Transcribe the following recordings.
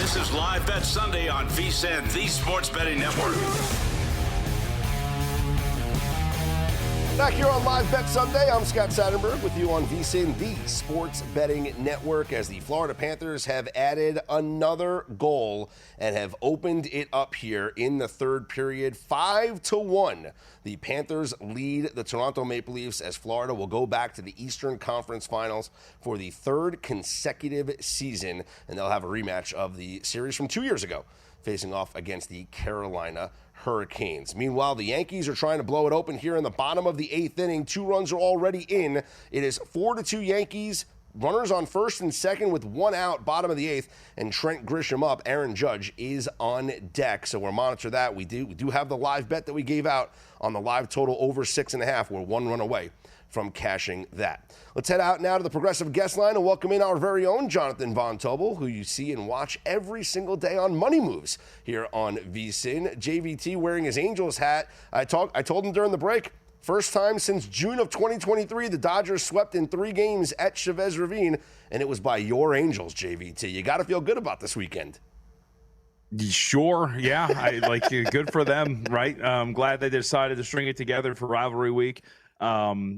This is Live Bet Sunday on VSiN, the Sports Betting Network. Back here on Live Bet Sunday, I'm Scott Seidenberg with you on VSiN, the Sports Betting Network, as the Florida Panthers have added another goal and have opened it up here in the third period. 5-1. The Panthers lead the Toronto Maple Leafs as Florida will go back to the Eastern Conference Finals for the third consecutive season, and they'll have a rematch of the series from 2 years ago, facing off against the Carolina Hurricanes. Meanwhile, the Yankees are trying to blow it open here in the bottom of the eighth inning. 2 runs are already in. It is 4-2 Yankees. Runners on first and second with 1 out, bottom of the eighth, and Trent Grisham up. Aaron Judge is on deck, so we'll monitor that. We do have the live bet that we gave out on the live total over 6.5. We're 1 run away from cashing that. Let's head out now to the Progressive guest line and welcome in our very own Jonathan Von Tobel, who you see and watch every single day on Money Moves here on VSiN. JVT wearing his Angels hat. I told him during the break, first time since June of 2023, the Dodgers swept in 3 games at Chavez Ravine, and it was by your Angels, JVT. You got to feel good about this weekend. Sure, yeah. I like good for them, right? I'm glad they decided to string it together for rivalry week.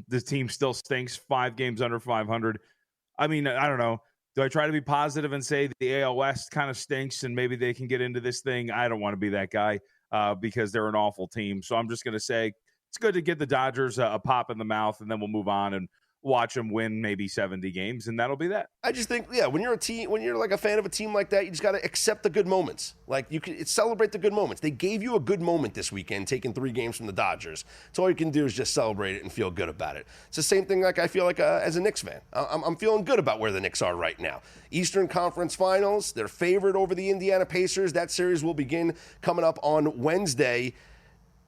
This team still stinks, 5 games under 500. I mean, I don't know. Do I try to be positive and say the AL West kind of stinks and maybe they can get into this thing? I don't want to be that guy because they're an awful team. So I'm just going to say it's good to get the Dodgers a pop in the mouth, and then we'll move on and watch them win maybe 70 games, and that'll be that. I just think, when you're like a fan of a team like that, you just got to accept the good moments. Like, celebrate the good moments. They gave you a good moment this weekend, taking 3 games from the Dodgers. So all you can do is just celebrate it and feel good about it. It's the same thing like I feel like as a Knicks fan. I'm feeling good about where the Knicks are right now. Eastern Conference Finals, they're favored over the Indiana Pacers. That series will begin coming up on Wednesday.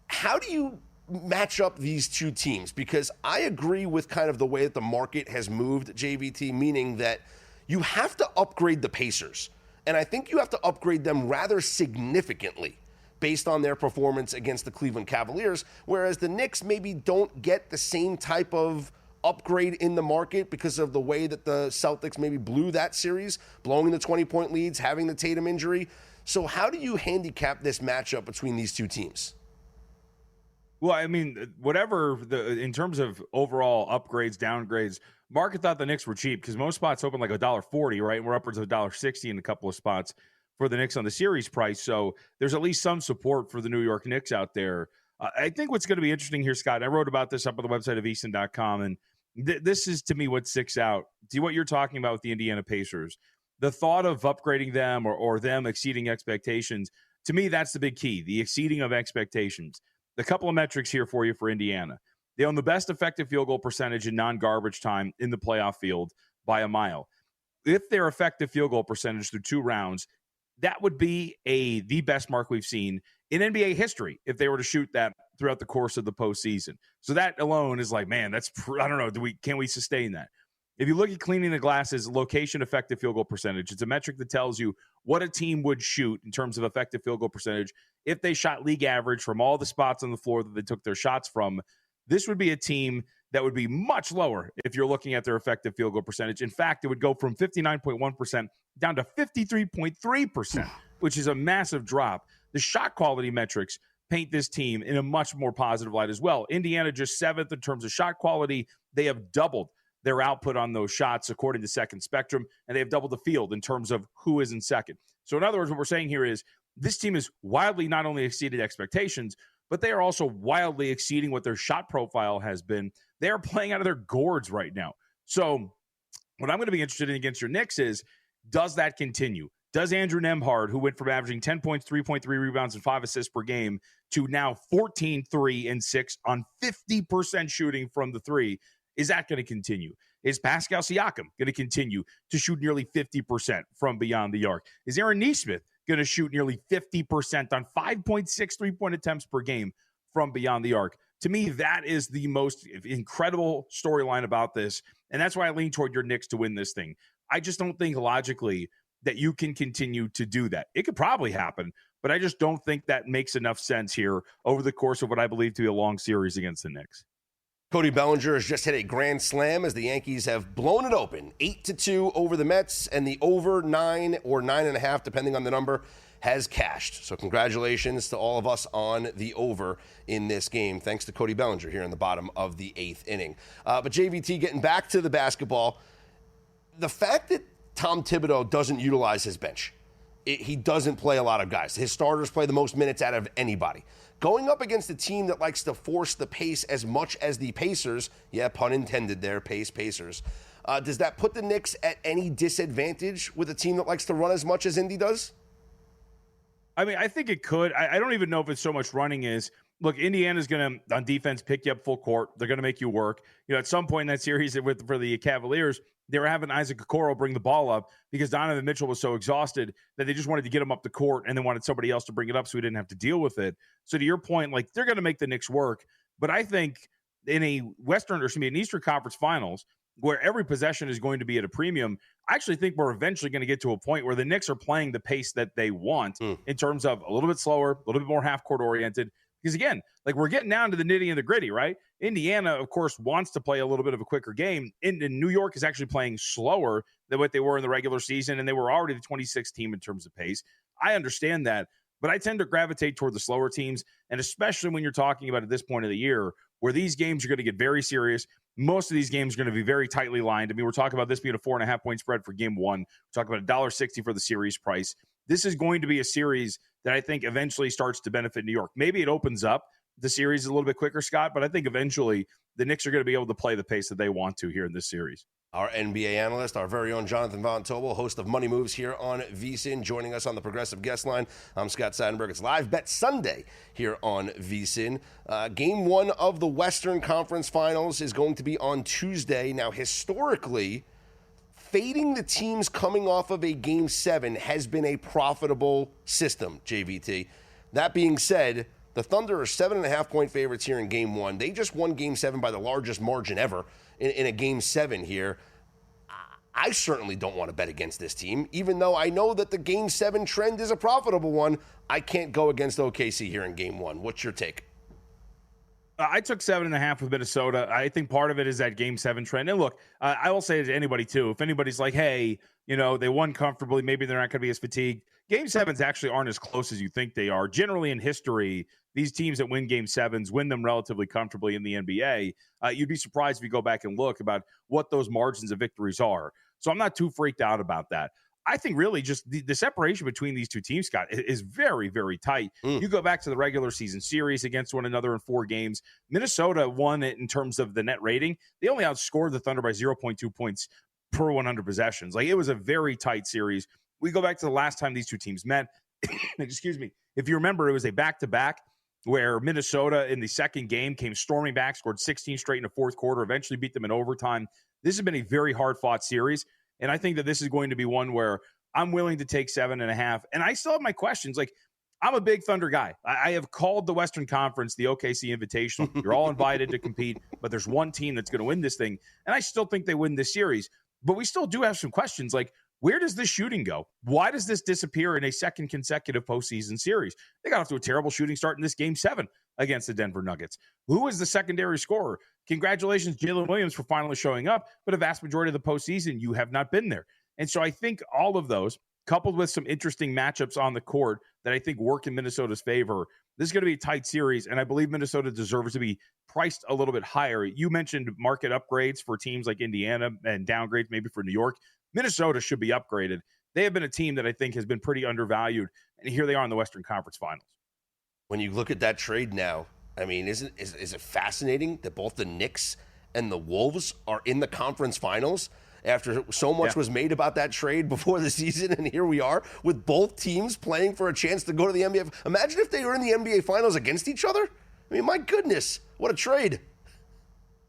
How do you match up these two teams? Because I agree with kind of the way that the market has moved, JVT, meaning that you have to upgrade the Pacers. And I think you have to upgrade them rather significantly based on their performance against the Cleveland Cavaliers, whereas the Knicks maybe don't get the same type of upgrade in the market because of the way that the Celtics maybe blew that series, blowing the 20-point leads, having the Tatum injury. So how do you handicap this matchup between these two teams? Well, I mean, in terms of overall upgrades, downgrades, market thought the Knicks were cheap because most spots open like $1.40, right? And we're upwards of $1.60 in a couple of spots for the Knicks on the series price. So there's at least some support for the New York Knicks out there. I think what's going to be interesting here, Scott, I wrote about this up on the website of VSiN.com, and this is, to me, what sticks out. Do what you're talking about with the Indiana Pacers. The thought of upgrading them or them exceeding expectations, to me, that's the big key, the exceeding of expectations. A couple of metrics here for you for Indiana. They own the best effective field goal percentage in non-garbage time in the playoff field by a mile. If their effective field goal percentage through 2 rounds, that would be the best mark we've seen in NBA history if they were to shoot that throughout the course of the postseason. So that alone is like, man, I don't know, can we sustain that? If you look at cleaning the glasses, location effective field goal percentage, it's a metric that tells you what a team would shoot in terms of effective field goal percentage if they shot league average from all the spots on the floor that they took their shots from. This would be a team that would be much lower if you're looking at their effective field goal percentage. In fact, it would go from 59.1% down to 53.3%, which is a massive drop. The shot quality metrics paint this team in a much more positive light as well. Indiana just 7th in terms of shot quality. They have doubled their output on those shots according to Second Spectrum, and they have doubled the field in terms of who is in second. So in other words, what we're saying here is this team is wildly not only exceeded expectations, but they are also wildly exceeding what their shot profile has been. They are playing out of their gourds right now. So what I'm going to be interested in against your Knicks is, does that continue? Does Andrew Nembhard, who went from averaging 10 points, 3.3 rebounds, and 5 assists per game to now 14, 3, and 6 on 50% shooting from the 3, is that going to continue? Is Pascal Siakam going to continue to shoot nearly 50% from beyond the arc? Is Aaron Nesmith going to shoot nearly 50% on 5.6 three-point attempts per game from beyond the arc? To me, that is the most incredible storyline about this, and that's why I lean toward your Knicks to win this thing. I just don't think logically that you can continue to do that. It could probably happen, but I just don't think that makes enough sense here over the course of what I believe to be a long series against the Knicks. Cody Bellinger has just hit a grand slam as the Yankees have blown it open 8-2 over the Mets, and the over 9 or 9.5, depending on the number, has cashed. So congratulations to all of us on the over in this game, thanks to Cody Bellinger here in the bottom of the 8th inning. But JVT, getting back to the basketball, the fact that Tom Thibodeau doesn't utilize his bench, he doesn't play a lot of guys. His starters play the most minutes out of anybody. Going up against a team that likes to force the pace as much as the Pacers, yeah, pun intended there, Pacers, does that put the Knicks at any disadvantage with a team that likes to run as much as Indy does? I mean, I think it could. I don't even know if it's so much running is. Look, Indiana's going to, on defense, pick you up full court. They're going to make you work. At some point in that series for the Cavaliers, they were having Isaac Okoro bring the ball up because Donovan Mitchell was so exhausted that they just wanted to get him up the court and then wanted somebody else to bring it up so he didn't have to deal with it. So to your point, like, they're going to make the Knicks work. But I think in an Eastern Conference Finals, where every possession is going to be at a premium, I actually think we're eventually going to get to a point where the Knicks are playing the pace that they want in terms of a little bit slower, a little bit more half-court oriented. Because, again, like, we're getting down to the nitty and the gritty, right? Indiana, of course, wants to play a little bit of a quicker game. And New York is actually playing slower than what they were in the regular season, and they were already the 26th team in terms of pace. I understand that, but I tend to gravitate toward the slower teams, and especially when you're talking about at this point of the year where these games are going to get very serious. Most of these games are going to be very tightly lined. I mean, we're talking about this being a 4.5-point spread for game one. We're talking about $1.60 for the series price. This is going to be a series that I think eventually starts to benefit New York. Maybe it opens up the series a little bit quicker, Scott, but I think eventually the Knicks are going to be able to play the pace that they want to here in this series. Our NBA analyst, our very own Jonathan Von Tobel, host of Money Moves here on VSiN, joining us on the Progressive Guest Line. I'm Scott Seidenberg. It's Live Bet Sunday here on VSiN. Game one of the Western Conference Finals is going to be on Tuesday. Now, historically, fading the teams coming off of a Game 7 has been a profitable system, JVT. That being said, the Thunder are 7.5-point favorites here in Game 1. They just won Game 7 by the largest margin ever in a Game 7 here. I certainly don't want to bet against this team, even though I know that the Game 7 trend is a profitable one. I can't go against OKC here in Game 1. What's your take? I took 7.5 with Minnesota. I think part of it is that Game 7 trend. And look, I will say it to anybody, too. If anybody's like, hey, they won comfortably, maybe they're not going to be as fatigued. Game 7s actually aren't as close as you think they are. Generally in history, these teams that win Game 7s win them relatively comfortably in the NBA. You'd be surprised if you go back and look about what those margins of victories are. So I'm not too freaked out about that. I think really just the separation between these two teams, Scott, is very, very tight. You go back to the regular season series against one another in 4 games. Minnesota won it in terms of the net rating. They only outscored the Thunder by 0.2 points per 100 possessions. Like, it was a very tight series. We go back to the last time these two teams met. Excuse me. If you remember, it was a back-to-back where Minnesota in the second game came storming back, scored 16 straight in the fourth quarter, eventually beat them in overtime. This has been a very hard-fought series. And I think that this is going to be one where I'm willing to take 7.5. And I still have my questions. Like, I'm a big Thunder guy. I have called the Western Conference the OKC Invitational. You're all invited to compete, but there's one team that's going to win this thing. And I still think they win this series. But we still do have some questions. Like, where does this shooting go? Why does this disappear in a second consecutive postseason series? They got off to a terrible shooting start in this Game 7 against the Denver Nuggets. Who is the secondary scorer? Congratulations, Jalen Williams, for finally showing up, but a vast majority of the postseason, you have not been there. And so I think all of those, coupled with some interesting matchups on the court that I think work in Minnesota's favor, this is going to be a tight series, and I believe Minnesota deserves to be priced a little bit higher. You mentioned market upgrades for teams like Indiana and downgrades maybe for New York. Minnesota should be upgraded. They have been a team that I think has been pretty undervalued, and here they are in the Western Conference Finals. When you look at that trade now, I mean, is it fascinating that both the Knicks and the Wolves are in the conference finals after so much was made about that trade before the season, and here we are with both teams playing for a chance to go to the NBA. Imagine if they were in the NBA Finals against each other. I mean, my goodness, what a trade.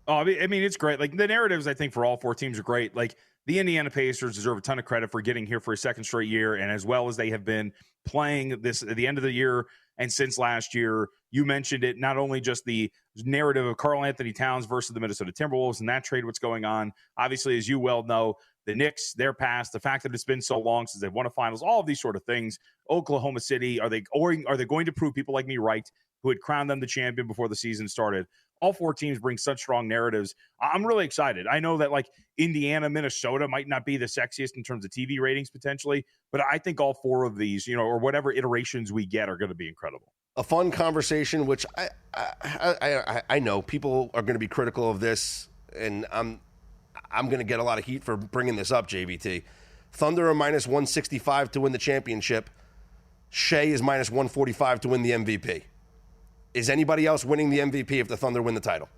Oh, I mean, it's great. Like, the narratives, I think, for all 4 teams are great. Like, the Indiana Pacers deserve a ton of credit for getting here for a second straight year, and as well as they have been playing this at the end of the year and since last year. You mentioned it, not only just the narrative of Karl Anthony Towns versus the Minnesota Timberwolves and that trade, what's going on. Obviously, as you well know, the Knicks, their past, the fact that it's been so long since they've won a finals, all of these sort of things. Oklahoma City, are they going to prove people like me right, who had crowned them the champion before the season started? all four teams bring such strong narratives. I'm really excited. I know that like Indiana, Minnesota might not be the sexiest in terms of TV ratings potentially, but I think all four of these, or whatever iterations we get, are going to be incredible. A fun conversation, which I know people are going to be critical of this, and I'm going to get a lot of heat for bringing this up, JVT. Thunder are minus 165 to win the championship. Shea is minus 145 to win the MVP. Is anybody else winning the MVP if the Thunder win the title?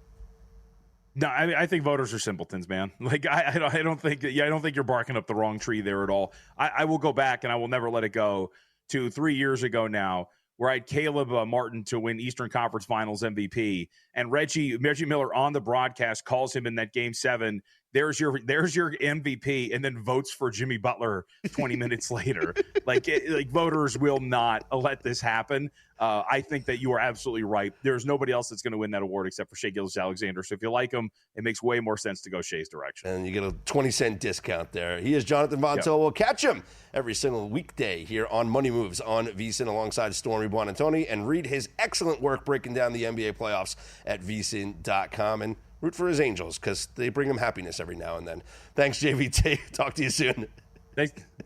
No, I think voters are simpletons, man. Like I don't think you're barking up the wrong tree there at all. I will go back and I will never let it go to 3 years ago now, where I had Caleb Martin to win Eastern Conference Finals MVP, and Reggie Miller on the broadcast calls him in that Game 7. There's your MVP, and then votes for Jimmy Butler 20 minutes later. Like voters will not let this happen. I think that you are absolutely right. There's nobody else that's going to win that award except for Shai Gilgeous-Alexander. So if you like him, it makes way more sense to go Shai's direction. And you get a 20-cent discount there. He is Jonathan Von Tobel. Catch him every single weekday here on Money Moves on VSiN alongside Stormy Buonantony, and read his excellent work breaking down the NBA playoffs at vsin.com. And root for his Angels because they bring him happiness every now and then. Thanks, JVT. Talk to you soon.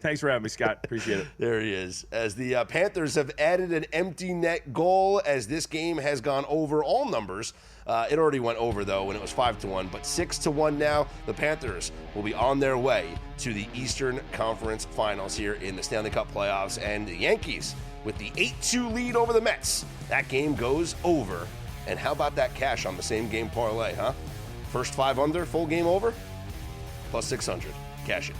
Thanks for having me, Scott. Appreciate it. There he is. As the Panthers have added an empty net goal as this game has gone over all numbers. It already went over, though, when it was 5-1, but 6-1 now. The Panthers will be on their way to the Eastern Conference Finals here in the Stanley Cup playoffs. And the Yankees with the 8-2 lead over the Mets. That game goes over. And how about that cash on the same game parlay, huh? First 5 under, full game over, plus 600. Cash it.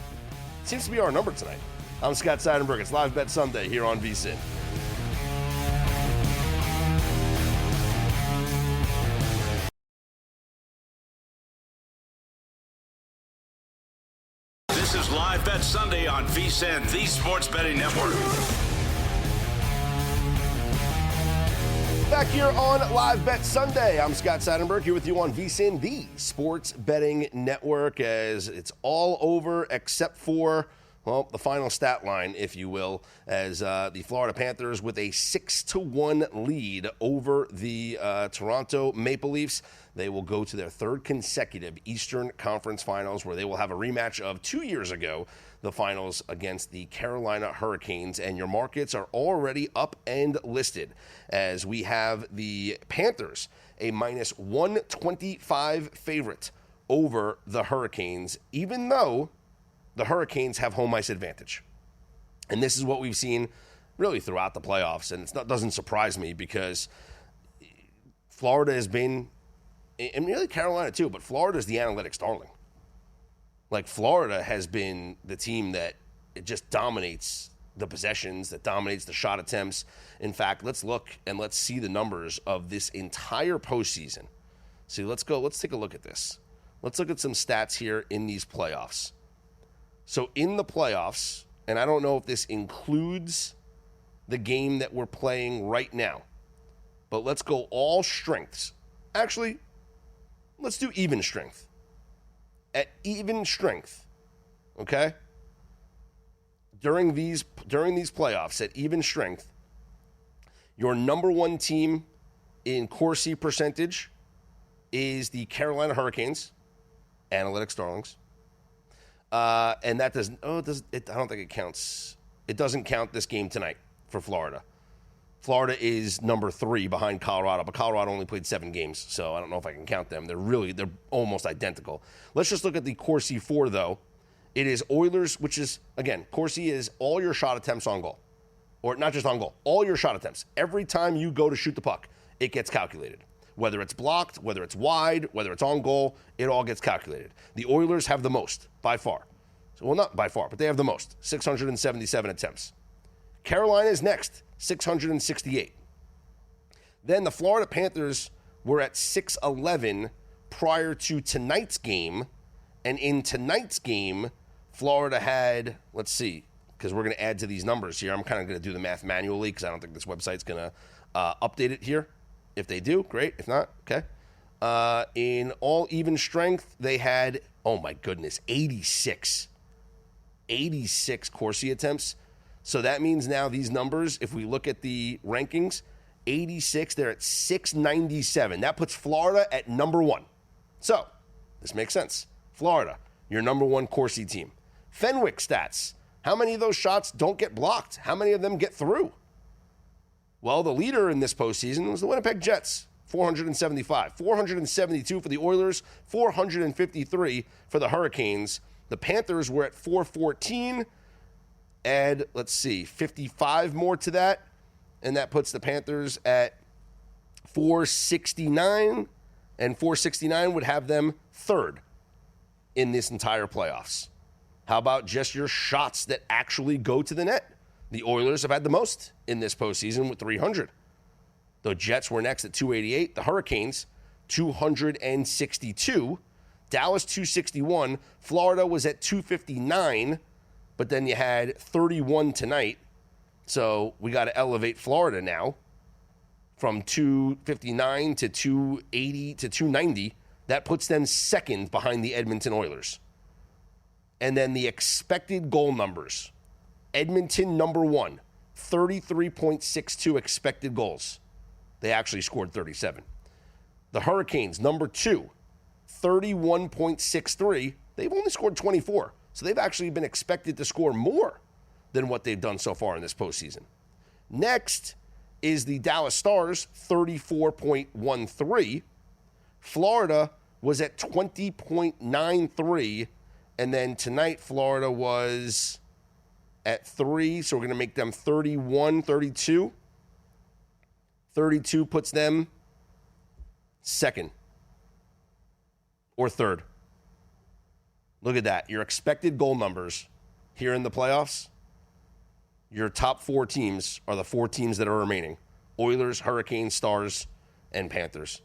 Seems to be our number tonight. I'm Scott Seidenberg. It's Live Bet Sunday here on VSiN. This is Live Bet Sunday on VSiN, the Sports Betting Network. Back here on Live Bet Sunday. I'm Scott Seidenberg here with you on VSiN, the Sports Betting Network, as it's all over except for, well, the final stat line, if you will, as the Florida Panthers with a 6-1 lead over the Toronto Maple Leafs. They will go to their third consecutive Eastern Conference Finals, where they will have a rematch of 2 years ago, the finals against the Carolina Hurricanes. And your markets are already up and listed, as we have the Panthers a minus 125 favorite over the Hurricanes, even though the Hurricanes have home ice advantage. And this is what we've seen really throughout the playoffs, and it doesn't surprise me because Florida has been, and really Carolina too, but Florida is the analytics darling. Like, Florida has been the team that it just dominates the possessions, that dominates the shot attempts. In fact, let's look and let's see the numbers of this entire postseason. See, let's take a look at this. Let's look at some stats here in these playoffs. So in the playoffs, and I don't know if this includes the game that we're playing right now, but let's go all strengths. Actually, let's do even strength. At even strength, okay? During these playoffs, at even strength, your number one team in Corsi percentage is the Carolina Hurricanes, analytics darlings. And that I don't think it counts. It doesn't count this game tonight for Florida. Florida is number 3 behind Colorado, but Colorado only played 7 games, so I don't know if I can count them. They're almost identical. Let's just look at the Corsi 4, though. It is Oilers, which is, again, Corsi is all your shot attempts on goal. Or not just on goal, all your shot attempts. Every time you go to shoot the puck, it gets calculated. Whether it's blocked, whether it's wide, whether it's on goal, it all gets calculated. The Oilers have the most, by far. Well, not by far, but they have the most, 677 attempts. Carolina is next, 668. Then the Florida Panthers were at 611 prior to tonight's game. And in tonight's game, Florida had, let's see, because we're going to add to these numbers here. I'm kind of going to do the math manually because I don't think this website's going to update it here. If they do, great. If not, okay. In all even strength, they had, oh my goodness, 86 Corsi attempts. So that means now these numbers, if we look at the rankings, 286. They're at 697. That puts Florida at number 1. So, this makes sense. Florida, your number 1 Corsi team. Fenwick stats. How many of those shots don't get blocked? How many of them get through? Well, the leader in this postseason was the Winnipeg Jets, 475. 472 for the Oilers, 453 for the Hurricanes. The Panthers were at 414. Add, 55 more to that, and that puts the Panthers at 469, and 469 would have them third in this entire playoffs. How about just your shots that actually go to the net? The Oilers have had the most in this postseason with 300. The Jets were next at 288. The Hurricanes, 262. Dallas, 261. Florida was at 259, but then you had 31 tonight. So we got to elevate Florida now from 259 to 280 to 290. That puts them second behind the Edmonton Oilers. And then the expected goal numbers. Edmonton, number 1, 33.62 expected goals. They actually scored 37. The Hurricanes, number 2, 31.63. They've only scored 24. So they've actually been expected to score more than what they've done so far in this postseason. Next is the Dallas Stars, 34.13. Florida was at 20.93. And then tonight, Florida was at 3. So we're going to make them 31, 32. 32 puts them second or third. Look at that. Your expected goal numbers here in the playoffs, your top 4 teams are the 4 teams that are remaining. Oilers, Hurricanes, Stars, and Panthers.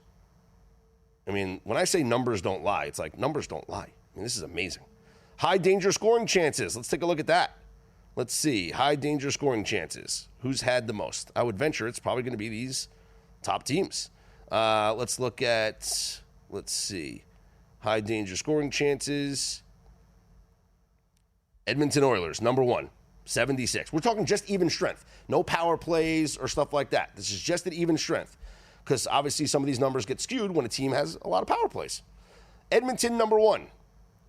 I mean, when I say numbers don't lie, it's like numbers don't lie. I mean, this is amazing. High danger scoring chances. Let's take a look at that. Let's see. High danger scoring chances. Who's had the most? I would venture it's probably going to be these top teams. Let's look at, high danger scoring chances. Edmonton Oilers, number 1, 76. We're talking just even strength. No power plays or stuff like that. This is just an even strength. Because obviously some of these numbers get skewed when a team has a lot of power plays. Edmonton, number 1.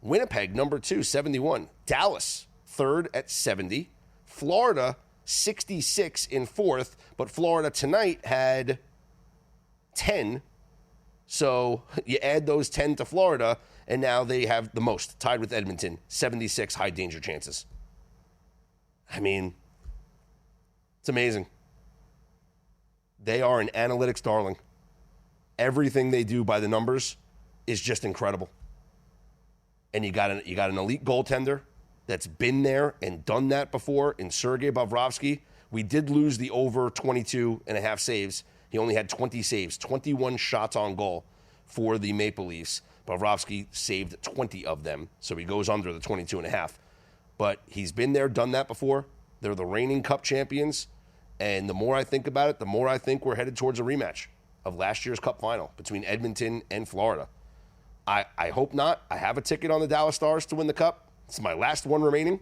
Winnipeg, number 2, 71. Dallas, third at 70. Florida, 66 in 4th. But Florida tonight had 10. So you add those 10 to Florida, and now they have the most, tied with Edmonton, 76 high danger chances. I mean, it's amazing. They are an analytics darling. Everything they do by the numbers is just incredible. And you got an elite goaltender that's been there and done that before in Sergei Bobrovsky. We did lose the over 22.5 saves. He only had 20 saves, 21 shots on goal for the Maple Leafs. Bobrovsky saved 20 of them, so he goes under the 22.5. But he's been there, done that before. They're the reigning Cup champions. And the more I think about it, the more I think we're headed towards a rematch of last year's Cup final between Edmonton and Florida. I hope not. I have a ticket on the Dallas Stars to win the Cup. It's my last one remaining.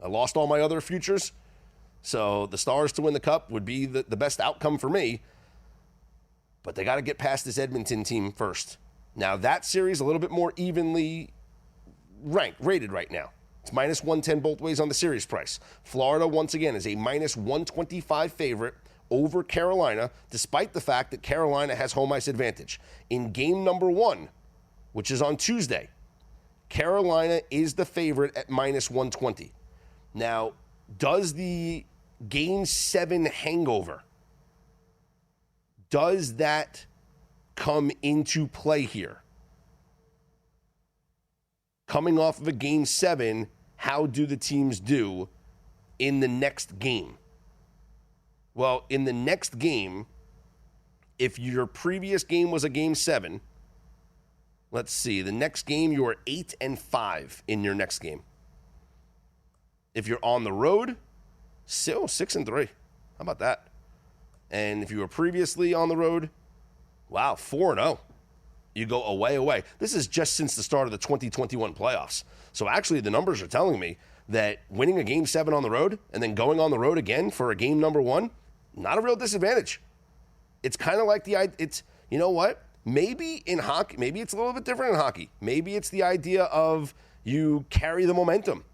I lost all my other futures. So the Stars to win the Cup would be the best outcome for me. But they got to get past this Edmonton team first. Now, that series a little bit more evenly rated right now. It's minus 110 both ways on the series price. Florida, once again, is a minus 125 favorite over Carolina, despite the fact that Carolina has home ice advantage. In game number 1, which is on Tuesday, Carolina is the favorite at minus 120. Now, does the game 7 hangover, does that come into play here? Coming off of a game 7, how do the teams do in the next game? Well, in the next game, if your previous game was a game 7, let's see, the next game you are 8-5 in your next game. If you're on the road, still 6-3. How about that? And if you were previously on the road, wow, 4-0. You go away. This is just since the start of the 2021 playoffs. So actually the numbers are telling me that winning a game 7 on the road and then going on the road again for a game number 1, not a real disadvantage. It's kind of like you know what? Maybe in hockey, maybe it's a little bit different in hockey. Maybe it's the idea of you carry the momentum.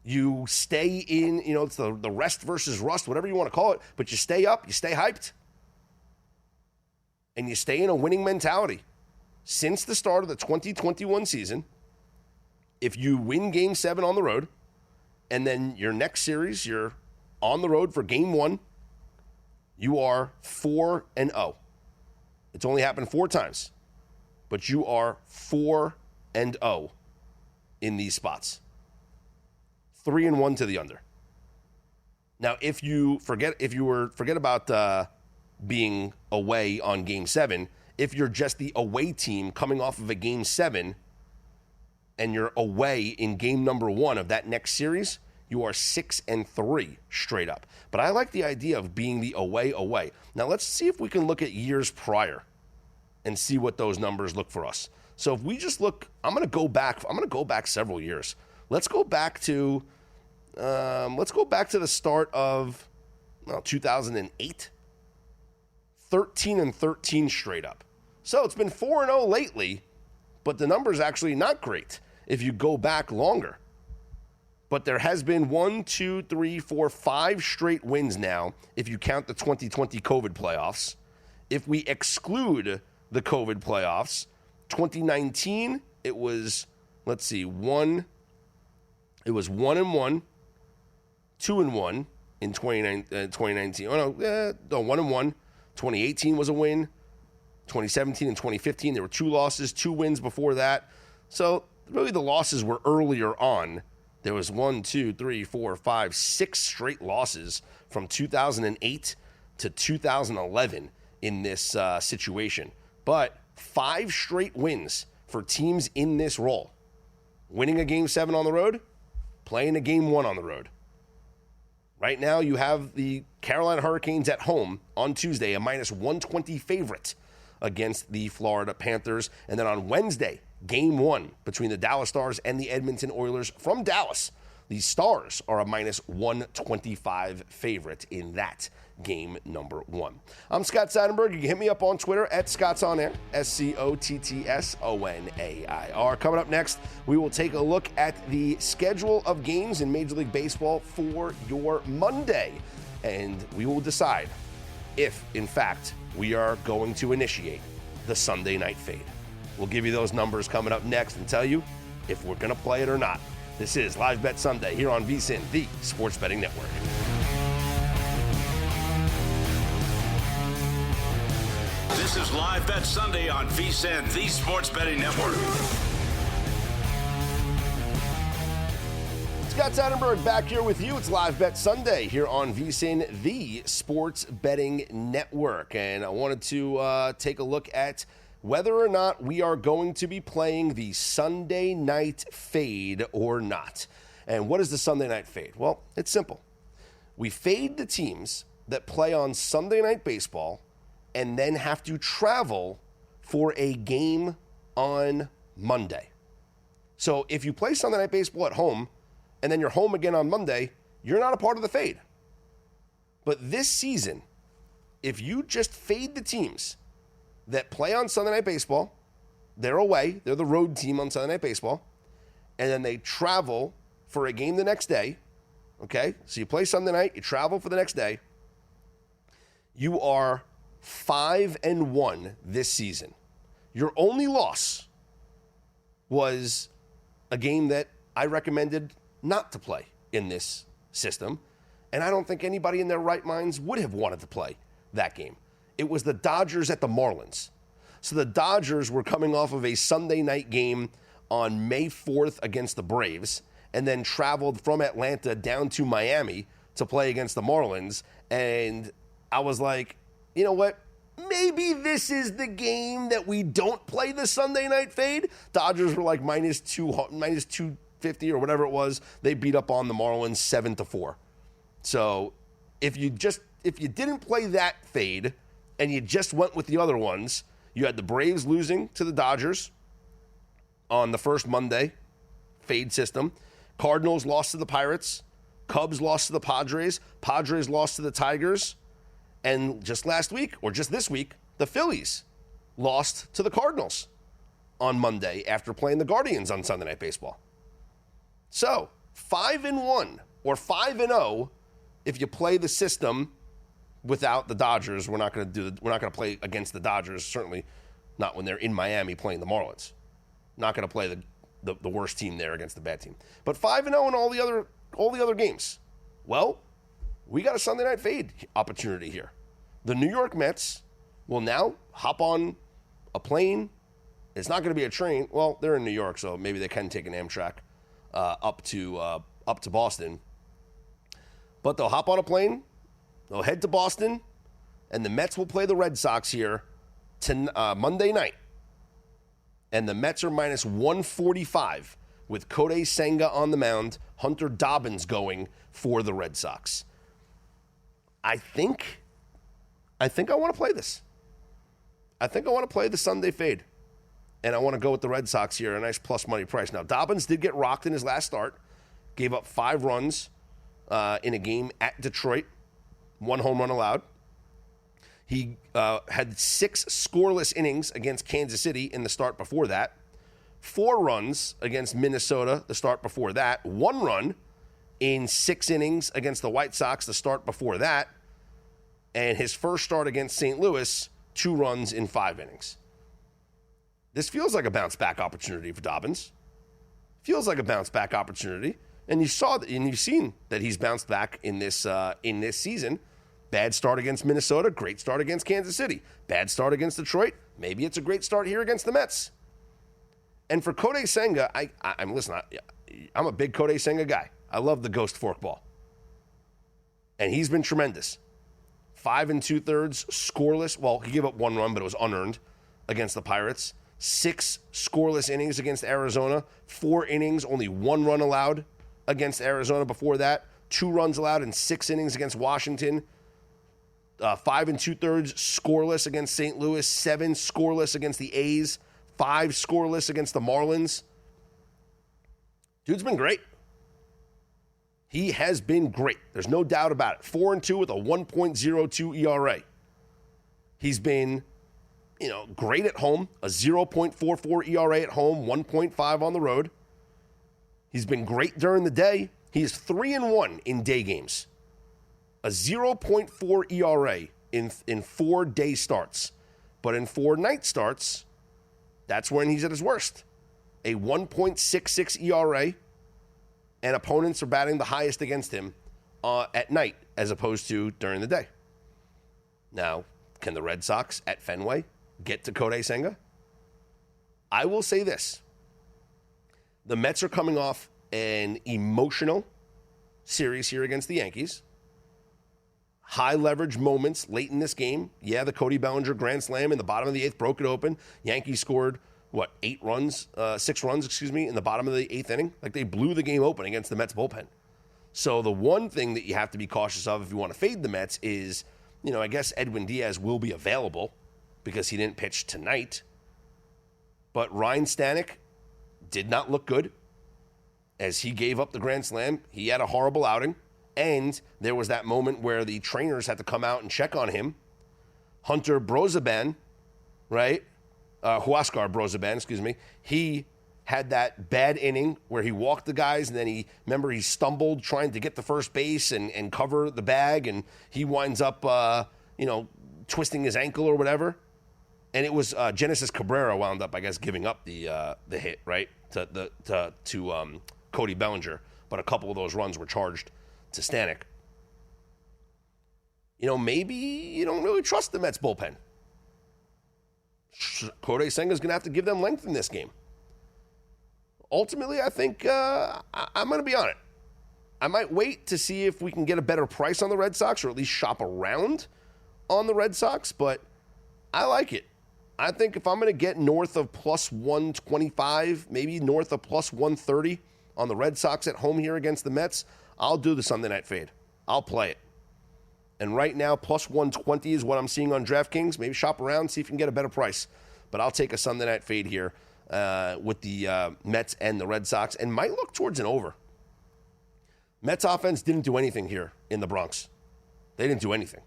You stay in, it's the rest versus rust, whatever you want to call it, but you stay up, you stay hyped, and you stay in a winning mentality. Since the start of the 2021 season, if you win Game 7 on the road, and then your next series, you're on the road for Game 1, you are 4-0. It's only happened 4 times, but you are 4-0 in these spots. 3-1 to the under. Now, if you forget about being away on Game 7, if you're just the away team coming off of a Game 7 and you're away in game number 1 of that next series, you are 6-3 straight up. But I like the idea of being the away. Now, let's see if we can look at years prior and see what those numbers look for us. So if we just look, I'm going to go back several years. Let's go back to the start of 2008. 13-13 straight up. So it's been 4-0 lately, but the number's actually not great if you go back longer. But there has been 1, 2, 3, 4, 5 straight wins now if you count the 2020 COVID playoffs. If we exclude the COVID playoffs, 2019, it was 1-1, 2-1 in 2019. Oh, no, 1-1. 2018 was a win. 2017 and 2015, there were 2 losses, 2 wins before that. So really the losses were earlier on. There was 1, 2, 3, 4, 5, 6 straight losses from 2008 to 2011 in this situation. But 5 straight wins for teams in this role. Winning a Game 7 on the road, playing a Game 1 on the road. Right now, you have the Carolina Hurricanes at home on Tuesday, a -120 favorite against the Florida Panthers. And then on Wednesday, Game 1 between the Dallas Stars and the Edmonton Oilers from Dallas. The Stars are a -125 favorite in that game number 1. I'm Scott Seidenberg. You can hit me up on Twitter at ScottsOnAir, ScottsOnAir. Coming up next, we will take a look at the schedule of games in Major League Baseball for your Monday, and we will decide if, in fact, we are going to initiate the Sunday night fade. We'll give you those numbers coming up next and tell you if we're going to play it or not. This is Live Bet Sunday here on VSiN, the Sports Betting Network. This is Live Bet Sunday on VSiN, the Sports Betting Network. Scott Seidenberg back here with you. It's Live Bet Sunday here on VSiN, the Sports Betting Network. And I wanted to take a look at whether or not we are going to be playing the Sunday night fade or not. And what is the Sunday night fade? Well, it's simple. We fade the teams that play on Sunday Night Baseball and then have to travel for a game on Monday. So if you play Sunday Night Baseball at home and then you're home again on Monday, you're not a part of the fade. But this season, if you just fade the teams that play on Sunday Night Baseball, they're away, they're the road team on Sunday Night Baseball, and then they travel for a game the next day, okay? So you play Sunday night, you travel for the next day, you are 5-1 this season. Your only loss was a game that I recommended not to play in this system, and I don't think anybody in their right minds would have wanted to play that game. It was the Dodgers at the Marlins. So the Dodgers were coming off of a Sunday night game on May 4th against the Braves and then traveled from Atlanta down to Miami to play against the Marlins. And I was like, you know what? Maybe this is the game that we don't play the Sunday night fade. Dodgers were like -250 or whatever it was. They beat up on the Marlins 7-4. So if you didn't play that fade and you just went with the other ones, you had the Braves losing to the Dodgers on the first Monday fade system. Cardinals lost to the Pirates. Cubs lost to the Padres. Padres lost to the Tigers. And just last week, or just this week, the Phillies lost to the Cardinals on Monday after playing the Guardians on Sunday Night Baseball. So 5-1 or 5-0 if you play the system without the Dodgers. We're not going to play against the Dodgers, certainly not when they're in Miami playing the Marlins. Not going to play the worst team there against the bad team. But 5-0 in all the other games. Well, we got a Sunday night fade opportunity here. The New York Mets will now hop on a plane. It's not going to be a train. Well, they're in New York, so maybe they can take an Amtrak up to Boston. But they'll hop on a plane. They'll head to Boston, and the Mets will play the Red Sox here Monday night. And the Mets are minus 145 with Kodai Senga on the mound, Hunter Dobbins going for the Red Sox. I think I want to play this. I think I want to play the Sunday fade. And I want to go with the Red Sox here, a nice plus money price. Now, Dobbins did get rocked in his last start, gave up 5 runs in a game at Detroit, 1 home run allowed. He had 6 scoreless innings against Kansas City in the start before that, 4 runs against Minnesota the start before that, 1 run in 6 innings against the White Sox the start before that, and his first start against St. Louis, 2 runs in 5 innings. This feels like a bounce-back opportunity for Dobbins. Feels like a bounce-back opportunity. And you saw that, and you've seen that he's bounced back in this season. Bad start against Minnesota, great start against Kansas City. Bad start against Detroit. Maybe it's a great start here against the Mets. And for Kodai Senga, I'm a big Kodai Senga guy. I love the ghost forkball. And he's been tremendous. 5 2/3 scoreless. Well, he gave up 1 run, but it was unearned against the Pirates. 6 scoreless innings against Arizona, 4 innings, only 1 run allowed against Arizona before that, 2 runs allowed in 6 innings against Washington, 5 2/3 scoreless against St. Louis, 7 scoreless against the A's, 5 scoreless against the Marlins. Dude's been great. He has been great. There's no doubt about it. 4-2 with a 1.02 ERA. He's been great at home, a 0.44 ERA at home, 1.5 on the road. He's been great during the day. He is 3-1 in day games. A 0.4 ERA in 4 day starts. But in 4 night starts, that's when he's at his worst. A 1.66 ERA, and opponents are batting the highest against him at night as opposed to during the day. Now, can the Red Sox at Fenway get to Kodai Senga? I will say this. The Mets are coming off an emotional series here against the Yankees. High leverage moments late in this game. Yeah, the Cody Bellinger grand slam in the bottom of the 8th broke it open. Yankees scored, 6 runs, in the bottom of the 8th inning? Like, they blew the game open against the Mets bullpen. So the one thing that you have to be cautious of if you want to fade the Mets is, I guess Edwin Diaz will be available because he didn't pitch tonight. But Ryan Stanek did not look good as he gave up the grand slam. He had a horrible outing, and there was that moment where the trainers had to come out and check on him. Hunter Brozaban, right? Huascar Brozaban, he had that bad inning where he walked the guys, and then he stumbled trying to get to first base and cover the bag, and he winds up, twisting his ankle or whatever. And it was Genesis Cabrera wound up, I guess, giving up the hit, right, to Cody Bellinger. But a couple of those runs were charged to Stanek. Maybe you don't really trust the Mets bullpen. Kodai Senga is going to have to give them length in this game. Ultimately, I think I'm going to be on it. I might wait to see if we can get a better price on the Red Sox, or at least shop around on the Red Sox, but I like it. I think if I'm going to get north of plus 125, maybe north of plus 130 on the Red Sox at home here against the Mets, I'll do the Sunday night fade. I'll play it. And right now, plus 120 is what I'm seeing on DraftKings. Maybe shop around, see if you can get a better price. But I'll take a Sunday night fade here with the Mets and the Red Sox, and might look towards an over. Mets offense didn't do anything here in the Bronx. They didn't do anything.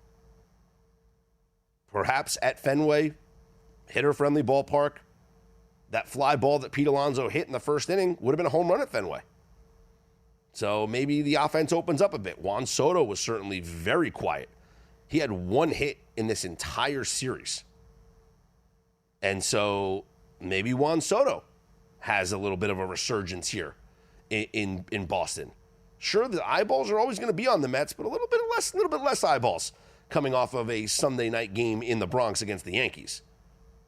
perhaps at Fenway, hitter-friendly ballpark, that fly ball that Pete Alonso hit in the first inning would have been a home run at Fenway. So maybe the offense opens up a bit. Juan Soto was certainly very quiet. He had one hit in this entire series. And so maybe Juan Soto has a little bit of a resurgence here in Boston. Sure, the eyeballs are always going to be on the Mets, but a little bit less eyeballs coming off of a Sunday night game in the Bronx against the Yankees.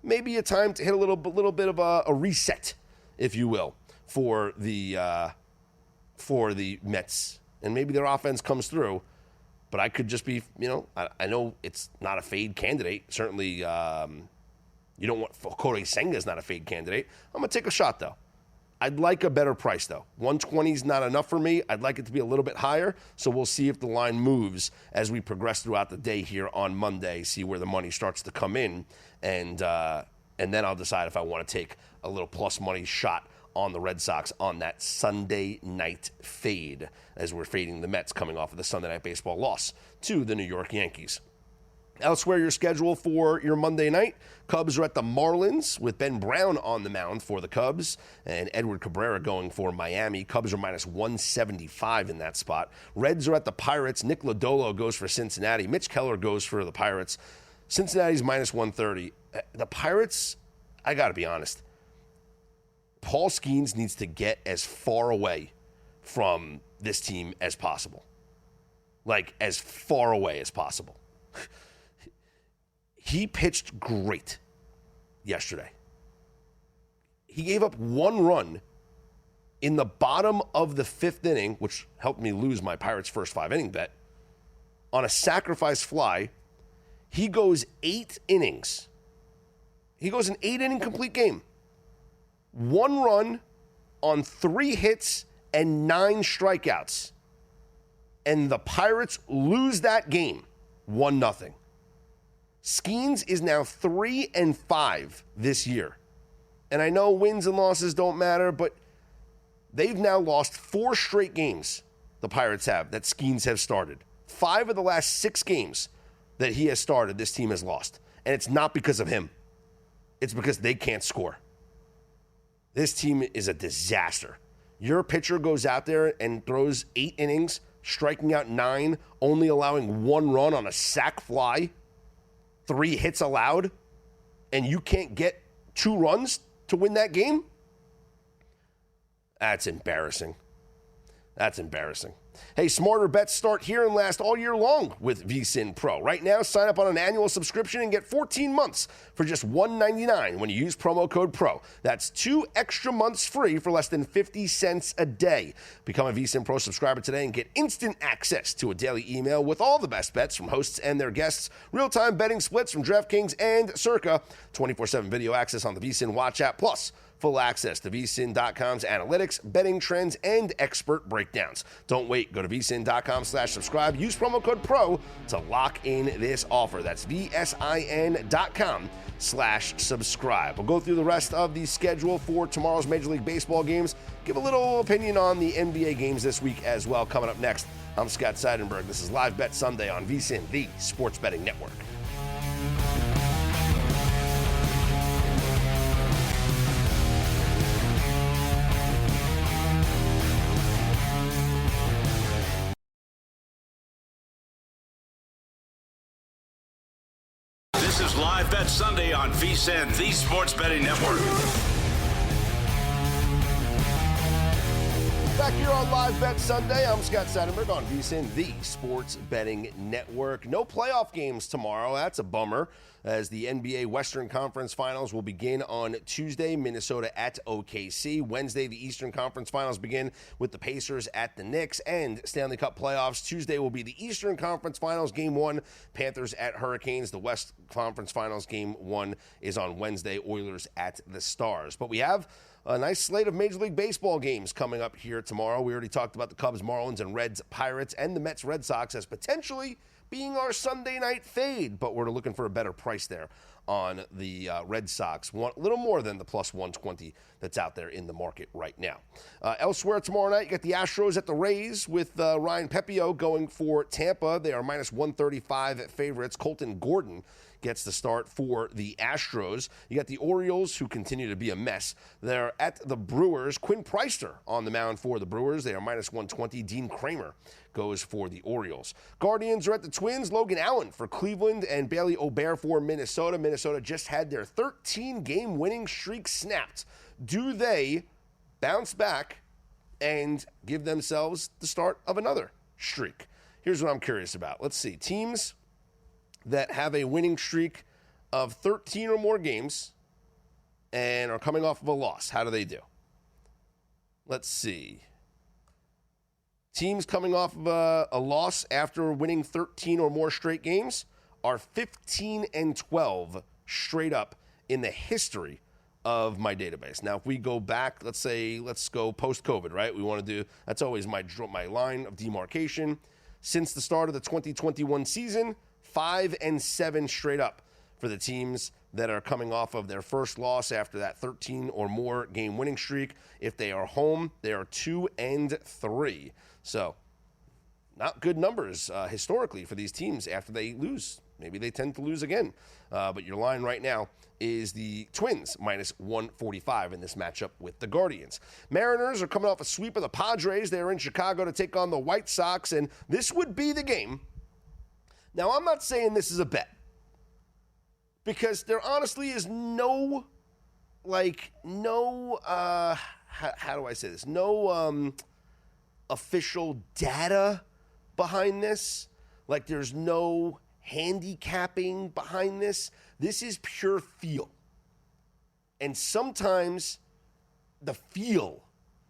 Maybe a time to hit a little bit of a reset, if you will, for the Mets, and maybe their offense comes through. But I could just be, I know it's not a fade candidate. Certainly, you don't want Kodai Senga's not a fade candidate. I'm gonna take a shot though. I'd like a better price though. 120 is not enough for me. I'd like it to be a little bit higher. So we'll see if the line moves as we progress throughout the day here on Monday. See where the money starts to come in, and then I'll decide if I want to take a little plus money shot on the Red Sox on that Sunday night fade, as we're fading the Mets coming off of the Sunday Night Baseball loss to the New York Yankees. Elsewhere, your schedule for your Monday night. Cubs are at the Marlins with Ben Brown on the mound for the Cubs and Edward Cabrera going for Miami. Cubs are minus 175 in that spot. Reds are at the Pirates. Nick Lodolo goes for Cincinnati. Mitch Keller goes for the Pirates. Cincinnati's minus 130. The Pirates, I got to be honest, Paul Skeens needs to get as far away from this team as possible. Like, as far away as possible. He pitched great yesterday. He gave up one run in the bottom of the fifth inning, which helped me lose my Pirates' first 5-inning bet, on a sacrifice fly. He goes 8 innings. He goes an 8-inning complete game. 1 run on 3 hits and 9 strikeouts. And the Pirates lose that game 1-0. Skeens is now 3-5 this year. And I know wins and losses don't matter, but they've now lost 4 straight games, the Pirates have, that Skeens have started. 5 of the last 6 games that he has started, this team has lost. And it's not because of him. It's because they can't score. This team is a disaster. Your pitcher goes out there and throws 8 innings, striking out 9, only allowing 1 run on a sac fly, 3 hits allowed, and you can't get 2 runs to win that game? That's embarrassing. That's embarrassing. Hey, smarter bets start here and last all year long with VSiN Pro. Right now, sign up on an annual subscription and get 14 months for just $1.99 when you use promo code PRO. That's 2 extra months free for less than 50 cents a day. Become a VSiN Pro subscriber today and get instant access to a daily email with all the best bets from hosts and their guests, real-time betting splits from DraftKings and Circa, 24/7 video access on the VSiN Watch app, plus full access to vsin.com's analytics, betting trends, and expert breakdowns. Don't wait. Go to vsin.com/subscribe. Use promo code PRO to lock in this offer. That's vsin.com/subscribe. We'll go through the rest of the schedule for tomorrow's Major League Baseball games. Give a little opinion on the NBA games this week as well. Coming up next, I'm Scott Seidenberg. This is Live Bet Sunday on VSiN, the Sports Betting Network. This is Live Bet Sunday on VSiN, the Sports Betting Network. Back here on Live Bet Sunday, I'm Scott Seidenberg on VSiN, the Sports Betting Network. No playoff games tomorrow. That's a bummer, as the NBA Western Conference Finals will begin on Tuesday, Minnesota at OKC. Wednesday, the Eastern Conference Finals begin with the Pacers at the Knicks, and Stanley Cup playoffs. Tuesday will be the Eastern Conference Finals, Game 1, Panthers at Hurricanes. The West Conference Finals, Game 1, is on Wednesday, Oilers at the Stars. But we have a nice slate of Major League Baseball games coming up here tomorrow. We already talked about the Cubs, Marlins, and Reds, Pirates, and the Mets, Red Sox as potentially being our Sunday night fade, but we're looking for a better price there on the Red Sox. A little more than the plus 120 that's out there in the market right now. Elsewhere tomorrow night, you got the Astros at the Rays with Ryan Pepio going for Tampa. They are minus 135 at favorites. Colton Gordon gets the start for the Astros. You got the Orioles, who continue to be a mess. They're at the Brewers. Quinn Priester on the mound for the Brewers. They are minus 120. Dean Kramer goes for the Orioles. Guardians are at the Twins. Logan Allen for Cleveland and Bailey Obear for Minnesota. Minnesota just had their 13-game winning streak snapped. Do they bounce back and give themselves the start of another streak? Here's what I'm curious about. Let's see. Teams that have a winning streak of 13 or more games and are coming off of a loss. How do they do? Let's see. Teams coming off of a loss after winning 13 or more straight games are 15-12 straight up in the history of my database. Now, if we go back, let's go post-COVID, right? We want to do, that's always my line of demarcation. Since the start of the 2021 season, 5-7 straight up for the teams that are coming off of their first loss after that 13 or more game winning streak. If they are home, they are 2-3. So, not good numbers historically for these teams after they lose. Maybe they tend to lose again. But your line right now is the Twins minus 145 in this matchup with the Guardians. Mariners are coming off a sweep of the Padres. They are in Chicago to take on the White Sox, and this would be the game. Now, I'm not saying this is a bet, because there honestly is no official data behind this. Like, there's no handicapping behind this. This is pure feel. And sometimes the feel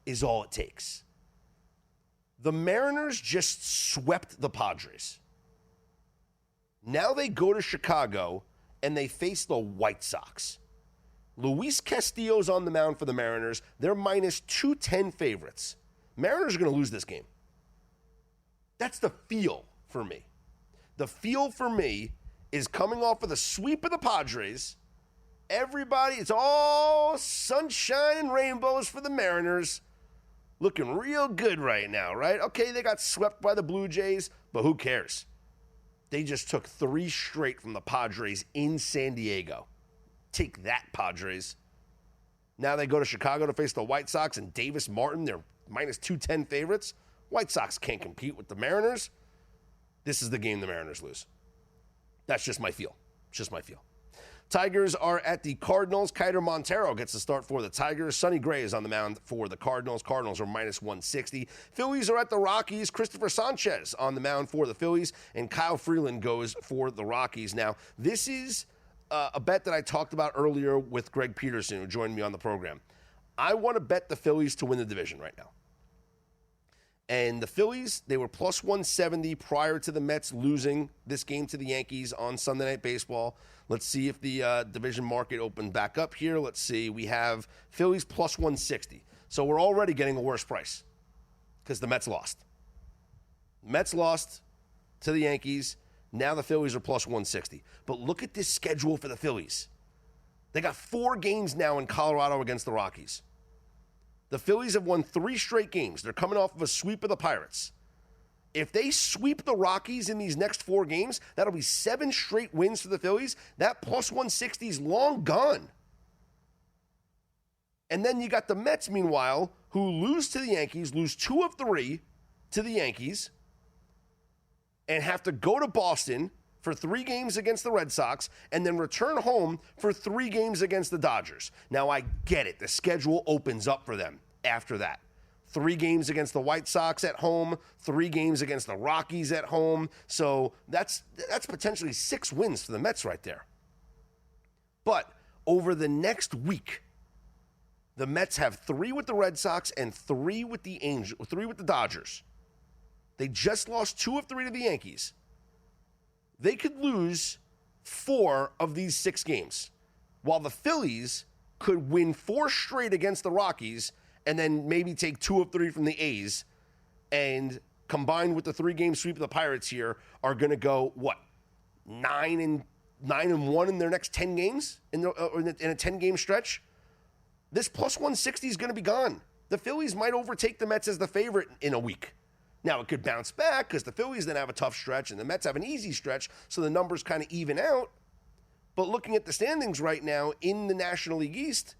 is all it takes. The Mariners just swept the Padres. Now they go to Chicago and they face the White Sox. Luis Castillo's on the mound for the Mariners. They're minus 210 favorites. Mariners are going to lose this game. That's the feel for me. The feel for me is coming off of the sweep of the Padres. Everybody, it's all sunshine and rainbows for the Mariners. Looking real good right now, right? Okay, they got swept by the Blue Jays, but who cares? They just took 3 straight from the Padres in San Diego. Take that, Padres. Now they go to Chicago to face the White Sox and Davis Martin. They're minus 210 favorites. White Sox can't compete with the Mariners. This is the game the Mariners lose. That's just my feel. It's just my feel. Tigers are at the Cardinals. Kiter Montero gets the start for the Tigers. Sonny Gray is on the mound for the Cardinals. Cardinals are minus 160. Phillies are at the Rockies. Christopher Sanchez on the mound for the Phillies, and Kyle Freeland goes for the Rockies. Now, this is a bet that I talked about earlier with Greg Peterson, who joined me on the program. I want to bet the Phillies to win the division right now. And the Phillies, they were plus 170 prior to the Mets losing this game to the Yankees on Sunday Night Baseball. Let's see if the division market opened back up here. Let's see. We have Phillies plus 160. So we're already getting a worse price because the Mets lost. Mets lost to the Yankees. Now the Phillies are plus 160. But look at this schedule for the Phillies. They got 4 games now in Colorado against the Rockies. The Phillies have won 3 straight games. They're coming off of a sweep of the Pirates. If they sweep the Rockies in these next 4 games, that'll be 7 straight wins for the Phillies. That plus 160 is long gone. And then you got the Mets, meanwhile, who lose to the Yankees, lose 2 of 3 to the Yankees, and have to go to Boston for 3 games against the Red Sox, and then return home for 3 games against the Dodgers. Now, I get it. The schedule opens up for them after that. 3 games against the White Sox at home, 3 games against the Rockies at home. So that's potentially 6 wins for the Mets right there. But over the next week, the Mets have 3 with the Red Sox and 3 with the Dodgers. They just lost 2 of 3 to the Yankees. They could lose 4 of these 6 games, while the Phillies could win 4 straight against the Rockies and then maybe take 2 of 3 from the A's and combined with the 3-game sweep of the Pirates here, are going to go, 9-1 in their next 10 games in a 10-game stretch? This plus 160 is going to be gone. The Phillies might overtake the Mets as the favorite in a week. Now, it could bounce back because the Phillies then have a tough stretch and the Mets have an easy stretch, so the numbers kind of even out. But looking at the standings right now in the National League East,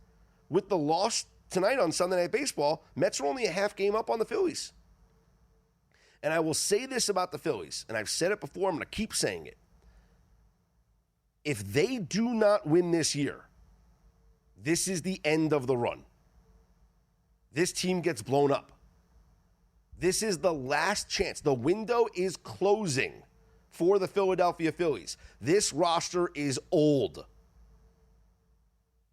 with the loss tonight on Sunday Night Baseball, Mets are only a half game up on the Phillies. And I will say this about the Phillies, and I've said it before, I'm going to keep saying it. If they do not win this year, this is the end of the run. This team gets blown up. This is the last chance. The window is closing for the Philadelphia Phillies. This roster is old.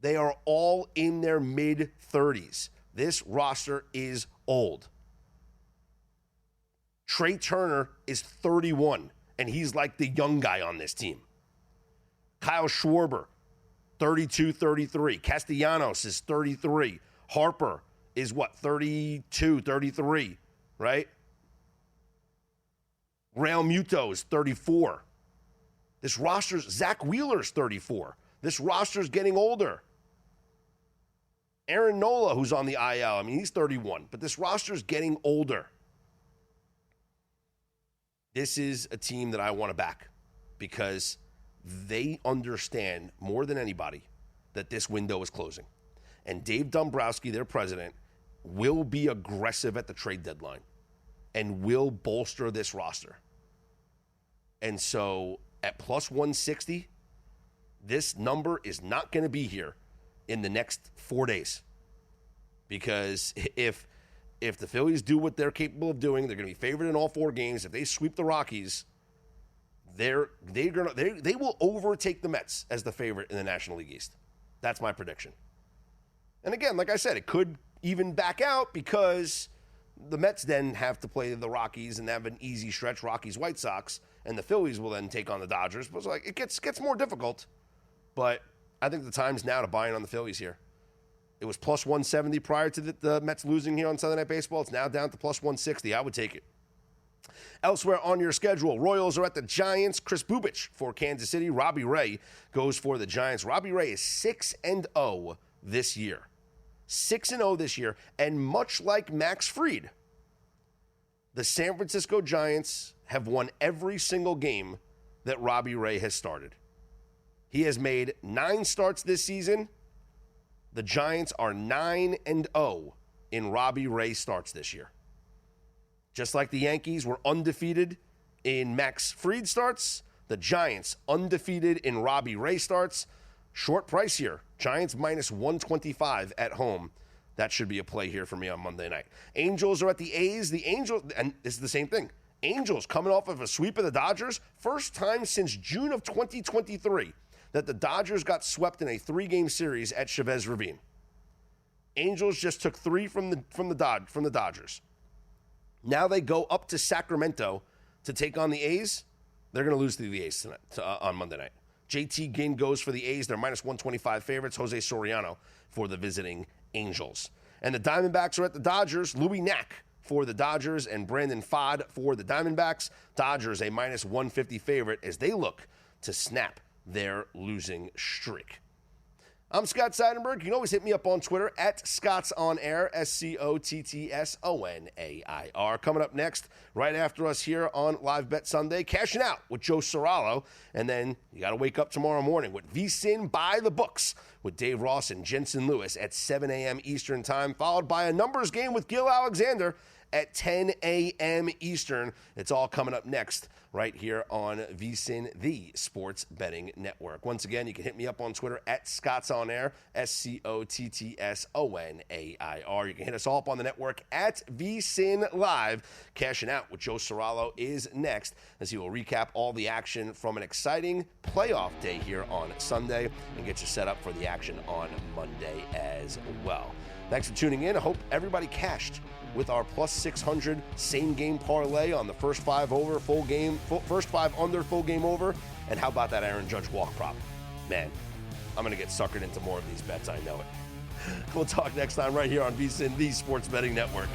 They are all in their mid-30s. This roster is old. Trey Turner is 31, and he's like the young guy on this team. Kyle Schwarber, 32, 33. Castellanos is 33. Harper is 32, 33, right? Real Muto is 34. This roster's, Zach Wheeler's 34. This roster's getting older. Aaron Nola, who's on the IL, he's 31, but this roster's getting older. This is a team that I want to back because they understand more than anybody that this window is closing. And Dave Dombrowski, their president, will be aggressive at the trade deadline and will bolster this roster. And so at plus 160, this number is not going to be here in the next 4 days. Because if the Phillies do what they're capable of doing, they're going to be favored in all 4 games. If they sweep the Rockies, they will overtake the Mets as the favorite in the National League East. That's my prediction. And again, like I said, it could even back out because the Mets then have to play the Rockies and have an easy stretch, Rockies, White Sox, and the Phillies will then take on the Dodgers. But it gets more difficult. But I think the time's now to buy in on the Phillies here. It was plus 170 prior to the Mets losing here on Sunday Night Baseball. It's now down to plus 160. I would take it. Elsewhere on your schedule, Royals are at the Giants. Chris Bubich for Kansas City. Robbie Ray goes for the Giants. Robbie Ray is 6-0 this year. 6-0 this year. And much like Max Fried, the San Francisco Giants have won every single game that Robbie Ray has started. He has made 9 starts this season. The Giants are 9-0 in Robbie Ray starts this year. Just like the Yankees were undefeated in Max Fried starts, the Giants undefeated in Robbie Ray starts. Short price here. Giants minus 125 at home. That should be a play here for me on Monday night. Angels are at the A's. The Angels, and this is the same thing. Angels coming off of a sweep of the Dodgers. First time since June of 2023 that the Dodgers got swept in a 3-game series at Chavez Ravine. Angels just took 3 from the Dodgers. Now they go up to Sacramento to take on the A's. They're going to lose to the A's tonight, on Monday night. JT Ginn goes for the A's. They're minus 125 favorites. Jose Soriano for the visiting Angels. And the Diamondbacks are at the Dodgers. Louis Knack for the Dodgers and Brandon Pfaadt for the Diamondbacks. Dodgers a minus 150 favorite as they look to snap their losing streak. I'm Scott Seidenberg. You can always hit me up on Twitter at ScottsOnAir, ScottsOnAir. Coming up next, right after us here on Live Bet Sunday, cashing out with Joe Serralo. And then you got to wake up tomorrow morning with VSiN by the books with Dave Ross and Jensen Lewis at 7 a.m. Eastern Time, followed by a numbers game with Gil Alexander at 10 a.m. Eastern. It's all coming up next right here on VSiN, the Sports Betting Network. Once again, you can hit me up on Twitter at ScottsOnAir, ScottsOnAir. You can hit us all up on the network at VSiN Live. Cashing out with Joe Serralo is next as he will recap all the action from an exciting playoff day here on Sunday and get you set up for the action on Monday as well. Thanks for tuning in. I hope everybody cashed with our plus 600 same game parlay on the first 5 over, first 5 under, full game over. And how about that Aaron Judge walk prop? Man, I'm going to get suckered into more of these bets. I know it. We'll talk next time right here on VSiN, the Sports Betting Network.